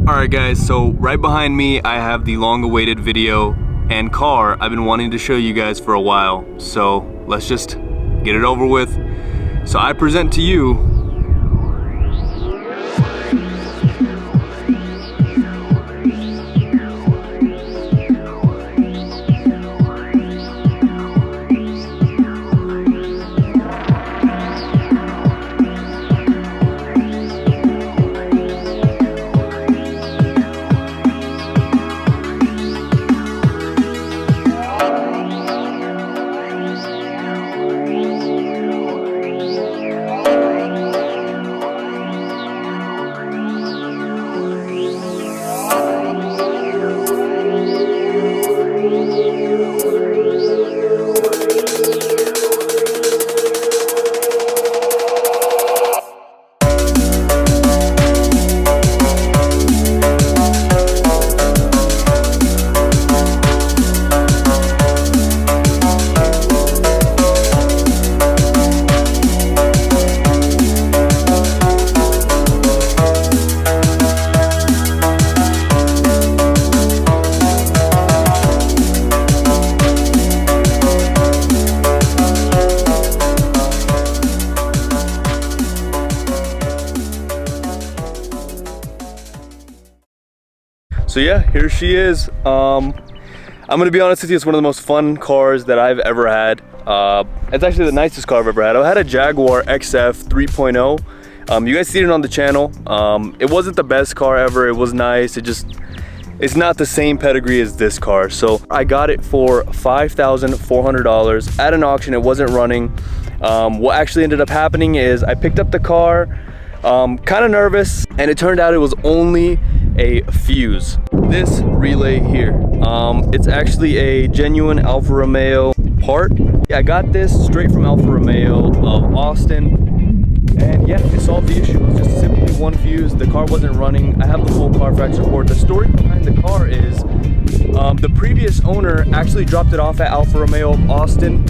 Alright guys, so right behind me I have the long-awaited video and car I've been wanting to show you guys for a while. So let's just get it over with. So I present to you So yeah, here she is. I'm gonna be honest with you, it's one of the most fun cars that I've ever had. It's actually the nicest car I've ever had. I had a Jaguar XF 3.0. You guys seen it on the channel. It wasn't the best car ever. It was nice. It's not the same pedigree as this car. So I got it for $5,400 at an auction. It wasn't running. What actually ended up happening is I picked up the car, kind of nervous, and it turned out it was only a fuse. This relay here, it's actually a genuine Alfa Romeo part. Yeah, I got this straight from Alfa Romeo of Austin, and yeah, it solved the issue. It was just simply one fuse. The car wasn't running. I have the full Carfax report. The story behind the car is the previous owner actually dropped it off at Alfa Romeo of Austin,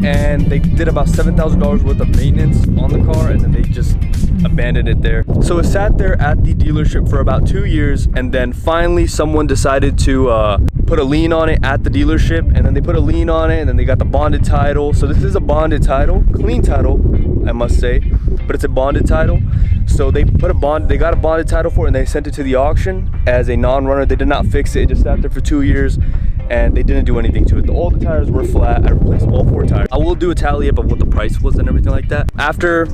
and they did about $7,000 worth of maintenance on the car, and then they just abandoned it there. So it sat there at the dealership for about 2 years, and then finally someone decided to put a lien on it at the dealership, and then they put a lien on it, and then they got the bonded title. So this is a bonded title, clean title, I must say, but it's a bonded title. So they got a bonded title for it, and they sent it to the auction as a non-runner. They did not fix it. It just sat there for 2 years, and they didn't do anything to it. All the tires were flat. I replaced all 4 tires. I will do a tally up of what the price was and everything like that. After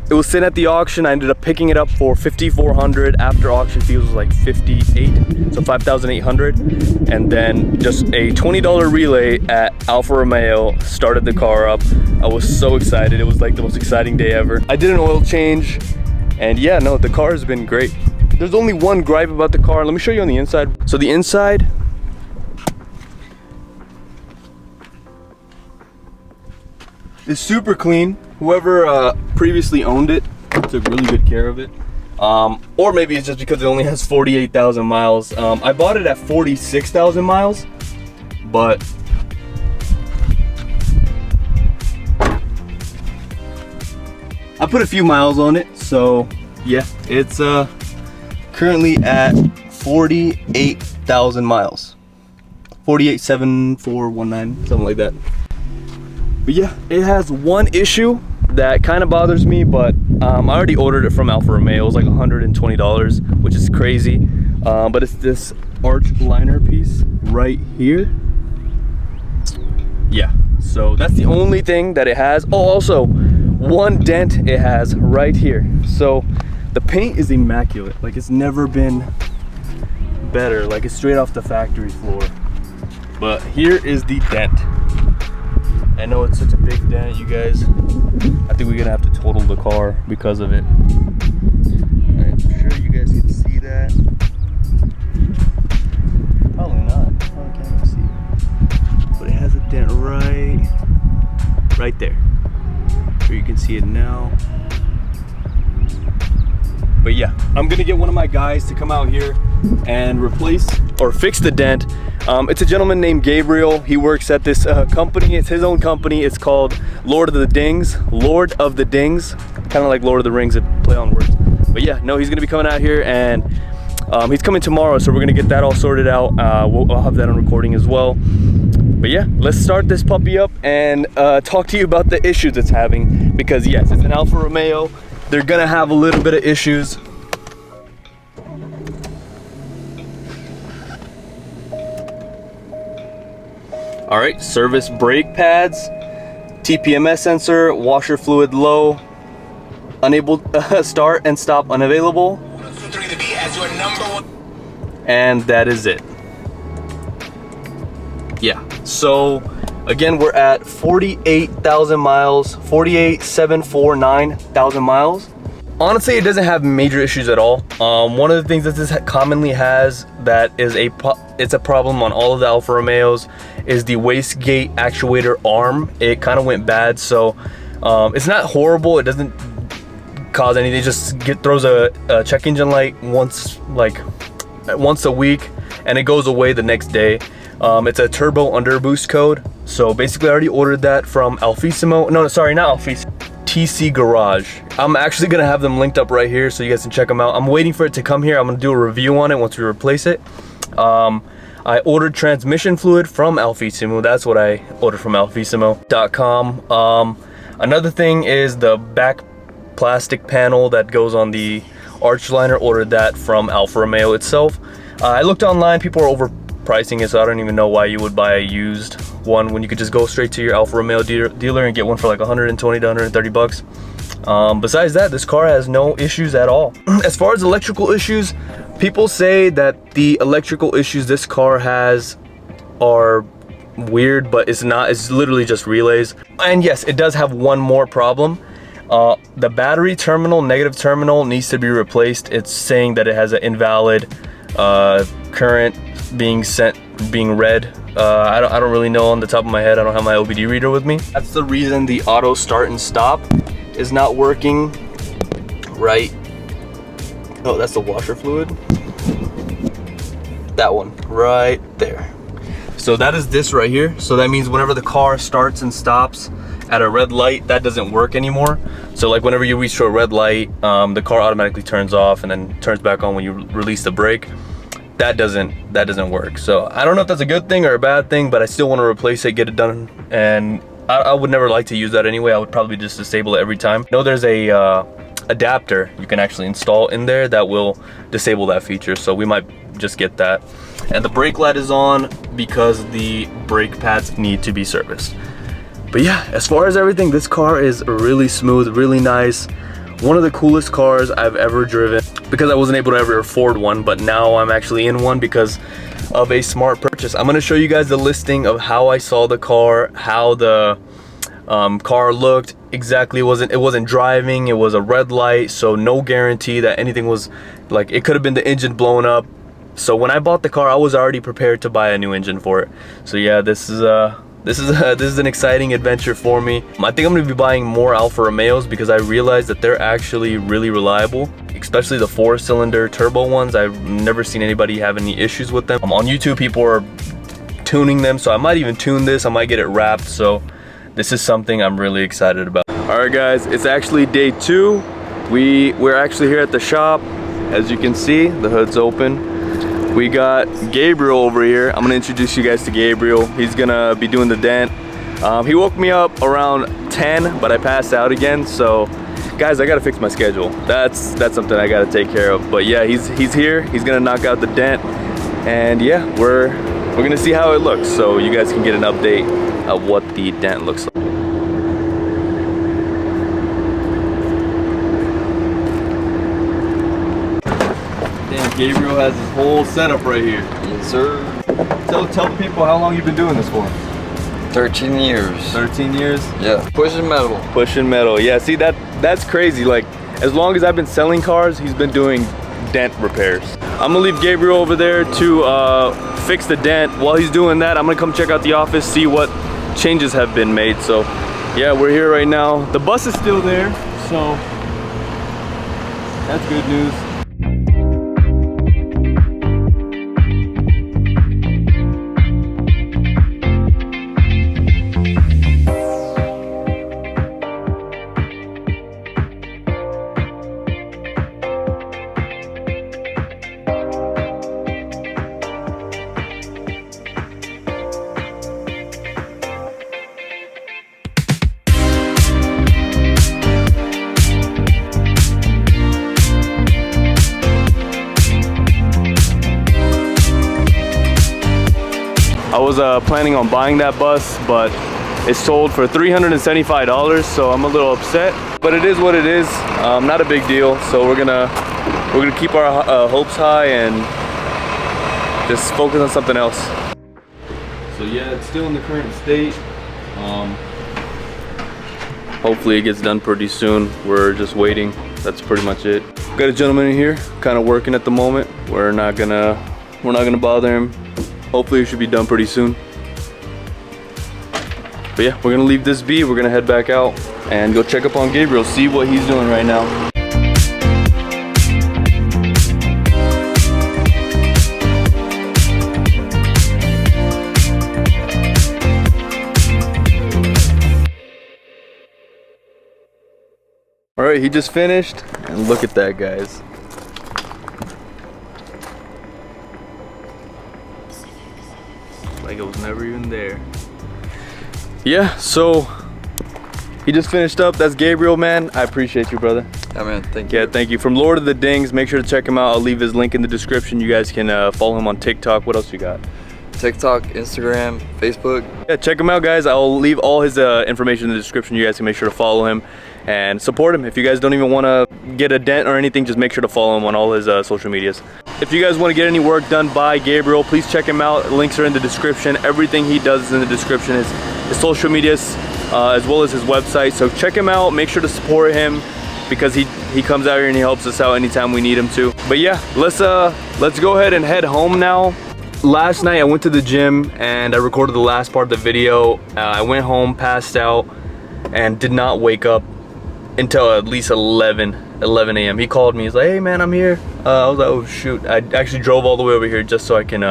it was sitting at the auction, I ended up picking it up for $5,400. After auction fees was like $58, so $5,800. And then just a $20 relay at Alfa Romeo started the car up. I was so excited. It was like the most exciting day ever. I did an oil change, and yeah, no, the car has been great. There's only one gripe about the car. Let me show you on the inside. So the inside, it's super clean. Whoever previously owned it took really good care of it. Or maybe it's just because it only has 48,000 miles. I bought it at 46,000 miles, but I put a few miles on it. So yeah, it's currently at 48,000 miles. 48,749, something like that. But yeah, it has one issue that kind of bothers me, but I already ordered it from Alfa Romeo. It was like $120, which is crazy. But it's this arch liner piece right here. Yeah, so that's the only thing that it has. Oh, also one dent it has right here. So the paint is immaculate. Like, it's never been better. Like, it's straight off the factory floor. But here is the dent. I know it's such a big dent, you guys. I think we're gonna have to total the car because of it. Alright, I'm sure you guys can see that. Probably not. Probably can't even see it. But it has a dent right there. Sure you can see it now. But yeah, I'm gonna get one of my guys to come out here and replace or fix the dent. It's a gentleman named Gabriel. He works at this company. It's his own company. It's called Lord of the Dings. Lord of the Dings. Kind of like Lord of the Rings, a play on words. But yeah, no, he's gonna be coming out here and He's coming tomorrow, so we're gonna get that all sorted out. I'll have that on recording as well. But yeah, let's start this puppy up and talk to you about the issues it's having, because yes, it's an Alfa Romeo. They're gonna have a little bit of issues. All right, service brake pads, TPMS sensor, washer fluid low, unable start and stop unavailable, and that is it. Yeah, so again, we're at 48,000 miles, 48,749,000 miles. Honestly, it doesn't have major issues at all. One of the things that this commonly has that is it's a problem on all of the Alfa Romeos is the wastegate actuator arm. It kind of went bad, so it's not horrible. It doesn't cause anything. It just throws a check engine light once a week, and it goes away the next day. It's a turbo underboost code. So basically, I already ordered that from Alfissimo. No, sorry, not Alfissimo. TC Garage. I'm actually gonna have them linked up right here so you guys can check them out. I'm waiting for it to come here. I'm gonna do a review on it once we replace it. I ordered transmission fluid from Alfissimo. That's what I ordered from Alfissimo.com. Another thing is the back plastic panel that goes on the arch liner. Ordered that from Alfa Romeo itself. I looked online, people are overpricing it, so I don't even know why you would buy a used one when you could just go straight to your Alfa Romeo dealer and get one for like 120 to 130 bucks. Besides that, this car has no issues at all. As far as electrical issues, people say that the electrical issues this car has are weird, but it's not. It's literally just relays. And yes, it does have one more problem. The battery terminal, negative terminal, needs to be replaced. It's saying that it has an invalid current being read. I don't really know on the top of my head. I don't have my OBD reader with me. That's the reason the auto start and stop is not working right. Oh, that's the washer fluid. That one right there. So that is this right here. So that means whenever the car starts and stops at a red light, that doesn't work anymore. So like whenever you reach to a red light, the car automatically turns off and then turns back on when you release the brake. That doesn't work. So I don't know if that's a good thing or a bad thing, but I still want to replace it, get it done. And I would never like to use that anyway. I would probably just disable it every time. No, there's a adapter you can actually install in there that will disable that feature. So we might just get that. And the brake light is on because the brake pads need to be serviced. But yeah, as far as everything, this car is really smooth, really nice. One of the coolest cars I've ever driven, because I wasn't able to ever afford one, but now I'm actually in one because of a smart purchase. I'm gonna show you guys the listing of how I saw the car, how the car looked. Exactly, it wasn't driving, it was a red light, so no guarantee that anything was, like, it could have been the engine blown up. So when I bought the car, I was already prepared to buy a new engine for it. So yeah, this is an exciting adventure for me. I think I'm gonna be buying more Alfa Romeos because I realized that they're actually really reliable, especially the 4-cylinder turbo ones. I've never seen anybody have any issues with them. On YouTube, people are tuning them, so I might even tune this. I might get it wrapped, so this is something I'm really excited about. All right, guys, it's actually day 2. We're actually here at the shop. As you can see, the hood's open. We got Gabriel over here. I'm gonna introduce you guys to Gabriel. He's gonna be doing the dent. He woke me up around 10, but I passed out again. So, guys, I gotta fix my schedule. That's something I gotta take care of. But yeah, he's here. He's gonna knock out the dent, and yeah, we're gonna see how it looks. So you guys can get an update of what the dent looks like. Gabriel has his whole setup right here. Yes, sir. Tell the people how long you've been doing this for. 13 years. 13 years? Yeah. Pushing metal. Pushing metal. Yeah, see, that's crazy. Like, as long as I've been selling cars, he's been doing dent repairs. I'm gonna leave Gabriel over there to fix the dent. While he's doing that, I'm gonna come check out the office, see what changes have been made. So, yeah, we're here right now. The bus is still there, so that's good news. I was planning on buying that bus, but it's sold for $375, so I'm a little upset. But it is what it is. Not a big deal. So we're gonna keep our hopes high and just focus on something else. So yeah, it's still in the current state. Hopefully it gets done pretty soon. We're just waiting. That's pretty much it. Got a gentleman in here, kind of working at the moment. We're not gonna bother him. Hopefully it should be done pretty soon. But yeah, we're gonna leave this be. We're gonna head back out and go check up on Gabriel, see what he's doing right now. All right, he just finished, and look at that, guys. Like it was never even there. Yeah, so he just finished up. That's Gabriel, man. I appreciate you, brother. Yeah, man, thank you. Yeah, thank you. From Lord of the Dings, make sure to check him out. I'll leave his link in the description. You guys can follow him on TikTok. What else you got? TikTok, Instagram, Facebook. Yeah, check him out, guys. I'll leave all his information in the description. You guys can make sure to follow him and support him. If you guys don't even want to get a dent or anything, just make sure to follow him on all his social medias. If you guys want to get any work done by Gabriel, please check him out. Links are in the description. Everything he does is in the description. His social medias as well as his website. So check him out. Make sure to support him because he comes out here and he helps us out anytime we need him to. But yeah, let's go ahead and head home now. Last night I went to the gym and I recorded the last part of the video. I went home, passed out, and did not wake up until at least 11 a.m. He called me. He's like, hey man, I'm here. I was like, oh shoot. I actually drove all the way over here just so I can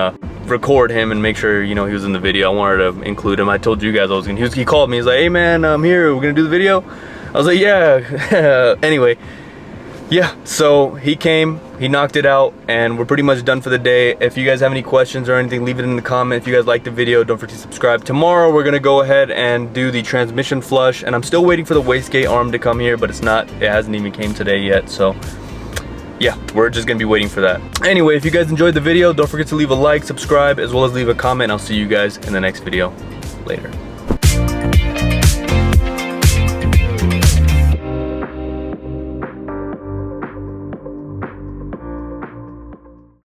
record him and make sure, you know, he was in the video. I wanted to include him. I told you guys I was gonna. He called me. He's like, hey man, I'm here. We're gonna do the video. I was like, yeah. Anyway, yeah. So he came. He knocked it out, and we're pretty much done for the day. If you guys have any questions or anything, leave it in the comment. If you guys like the video, don't forget to subscribe. Tomorrow, we're gonna go ahead and do the transmission flush, and I'm still waiting for the wastegate arm to come here, but it hasn't even came today yet, so yeah, we're just gonna be waiting for that. Anyway, if you guys enjoyed the video, don't forget to leave a like, subscribe, as well as leave a comment. I'll see you guys in the next video. Later.